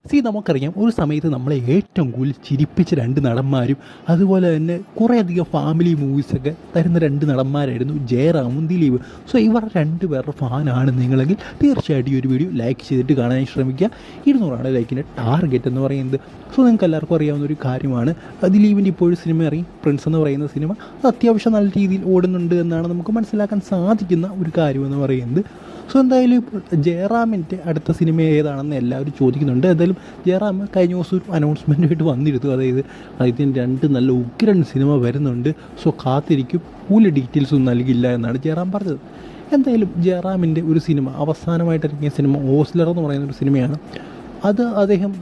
നമുക്കറിയാം ഒരു സമയത്ത് നമ്മളെ ഏറ്റവും കൂടുതൽ ചിരിപ്പിച്ച രണ്ട് നടന്മാരും അതുപോലെ തന്നെ കുറേയധികം ഫാമിലി മൂവീസൊക്കെ തരുന്ന രണ്ട് നടന്മാരായിരുന്നു ജയറാമും ദിലീപും. ഇവർ രണ്ടുപേരുടെ ഫാനാണ് നിങ്ങളെങ്കിൽ തീർച്ചയായിട്ടും ഈ ഒരു വീഡിയോ ലൈക്ക് ചെയ്തിട്ട് കാണാൻ ശ്രമിക്കുക. 200 ലൈക്കിൻ്റെ ടാർഗറ്റ് എന്ന് പറയുന്നത്. നിങ്ങൾക്ക് എല്ലാവർക്കും അറിയാവുന്ന ഒരു കാര്യമാണ്. ദിലീപിൻ്റെ ഇപ്പോഴും സിനിമ ഇറങ്ങി പ്രിൻസ് എന്ന് പറയുന്ന സിനിമ അത് അത്യാവശ്യം നല്ല രീതിയിൽ ഓടുന്നുണ്ട് എന്നാണ് നമുക്ക് മനസ്സിലാക്കാൻ സാധിക്കുന്ന ഒരു കാര്യമെന്ന് പറയുന്നത്. എന്തായാലും ഇപ്പോൾ ജയറാമിൻ്റെ അടുത്ത സിനിമ ഏതാണെന്ന് എല്ലാവരും ചോദിക്കുന്നുണ്ട്. എന്തായാലും ജയറാം കഴിഞ്ഞ ദിവസം ഒരു അനൗൺസ്മെൻറ്റുമായിട്ട് വന്നിരുന്നു. അതായത് ഇതിന് 2 നല്ല ഉഗ്രൻ സിനിമ വരുന്നുണ്ട്. കാത്തിരിക്കും, കൂടുതൽ ഡീറ്റെയിൽസൊന്നും നൽകില്ല എന്നാണ് ജയറാം പറഞ്ഞത്. എന്തായാലും ജയറാമിൻ്റെ ഒരു സിനിമ അവസാനമായിട്ട് ഇറങ്ങിയ സിനിമ ഓസ്ലർ എന്ന് പറയുന്ന ഒരു സിനിമയാണ്. അത് അദ്ദേഹം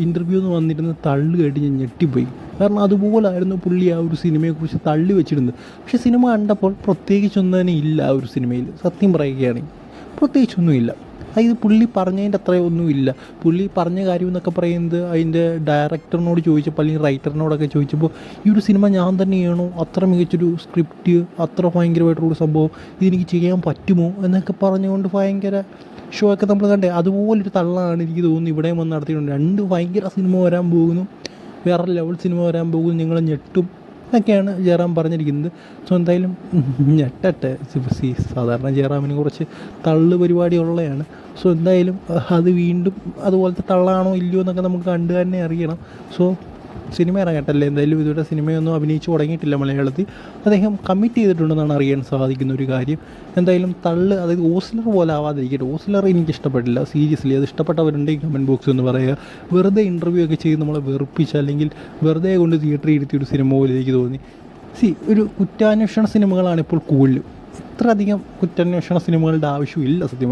ഇൻ്റർവ്യൂന്ന് വന്നിരുന്ന് തള്ളു കേട്ട് ഞാൻ ഞെട്ടിപ്പോയി. കാരണം അതുപോലായിരുന്നു പുള്ളി ആ ഒരു സിനിമയെക്കുറിച്ച് തള്ളി വെച്ചിരുന്നത്. പക്ഷേ സിനിമ കണ്ടപ്പോൾ പ്രത്യേകിച്ചൊന്നും തന്നെ ഇല്ല ആ ഒരു സിനിമയിൽ. സത്യം പറയുകയാണെങ്കിൽ പ്രത്യേകിച്ചൊന്നുമില്ല. അതായത് പുള്ളി പറഞ്ഞതിൻ്റെ അത്രയൊന്നുമില്ല. പുള്ളി പറഞ്ഞ കാര്യം എന്നൊക്കെ പറയുന്നത് അതിൻ്റെ ഡയറക്ടറിനോട് ചോദിച്ചപ്പോൾ അല്ലെങ്കിൽ റൈറ്ററിനോടൊക്കെ ചോദിച്ചപ്പോൾ ഈ ഒരു സിനിമ ഞാൻ തന്നെ ചെയ്യണോ, അത്ര മികച്ചൊരു സ്ക്രിപ്റ്റ്, അത്ര ഭയങ്കരമായിട്ടുള്ളൊരു സംഭവം, ഇതെനിക്ക് ചെയ്യാൻ പറ്റുമോ എന്നൊക്കെ പറഞ്ഞുകൊണ്ട് ഭയങ്കര ഷോ ഒക്കെ നമ്മൾ കണ്ടേ. അതുപോലൊരു തള്ളാണ് എനിക്ക് തോന്നുന്നു ഇവിടെയും വന്ന് നടത്തിയിട്ടുണ്ട്. 2 ഭയങ്കര സിനിമ വരാൻ പോകുന്നു, വേറെ ലെവൽ സിനിമ വരാൻ പോകുന്നു, നിങ്ങൾ ഞെട്ടും എന്നൊക്കെയാണ് ജയറാം പറഞ്ഞിരിക്കുന്നത്. എന്തായാലും ഞെട്ടട്ടെ. സാധാരണ ജയറാമിന് കുറച്ച് തള്ളു പരിപാടി ഉള്ളതാണ്. എന്തായാലും അത് വീണ്ടും അതുപോലത്തെ തള്ളാണോ ഇല്ലയോ എന്നൊക്കെ നമുക്ക് കണ്ടു തന്നെ അറിയണം. സിനിമ ഇറങ്ങട്ടല്ലേ. എന്തായാലും ഇതുവരെ സിനിമയൊന്നും അഭിനയിച്ച് തുടങ്ങിയിട്ടില്ല മലയാളത്തിൽ. അദ്ദേഹം കമ്മിറ്റ് ചെയ്തിട്ടുണ്ടെന്നാണ് അറിയാൻ സാധിക്കുന്ന ഒരു കാര്യം. എന്തായാലും തള്ള്, അതായത് ഓസ്ലർ പോലെ ആവാതിരിക്കട്ടെ. ഓസ്ലർ എനിക്ക് ഇഷ്ടപ്പെട്ടില്ല സീരിയസ്ലി. അത് ഇഷ്ടപ്പെട്ടവരുണ്ടെങ്കിൽ കമൻറ്റ് ബോക്സിൽ ഒന്ന് പറയുക. വെറുതെ ഇൻ്റർവ്യൂ ഒക്കെ ചെയ്ത് നമ്മളെ വെറുപ്പിച്ച് അല്ലെങ്കിൽ വെറുതെ കൊണ്ട് തിയേറ്ററിൽ ഇരുത്തിയൊരു സിനിമ പോലെ എനിക്ക് തോന്നി. ഒരു കുറ്റാന്വേഷണ സിനിമകളാണ് ഇപ്പോൾ കൂടുതലും. ഇത്രയധികം കുറ്റാന്വേഷണ സിനിമകളുടെ ആവശ്യമില്ല സത്യം.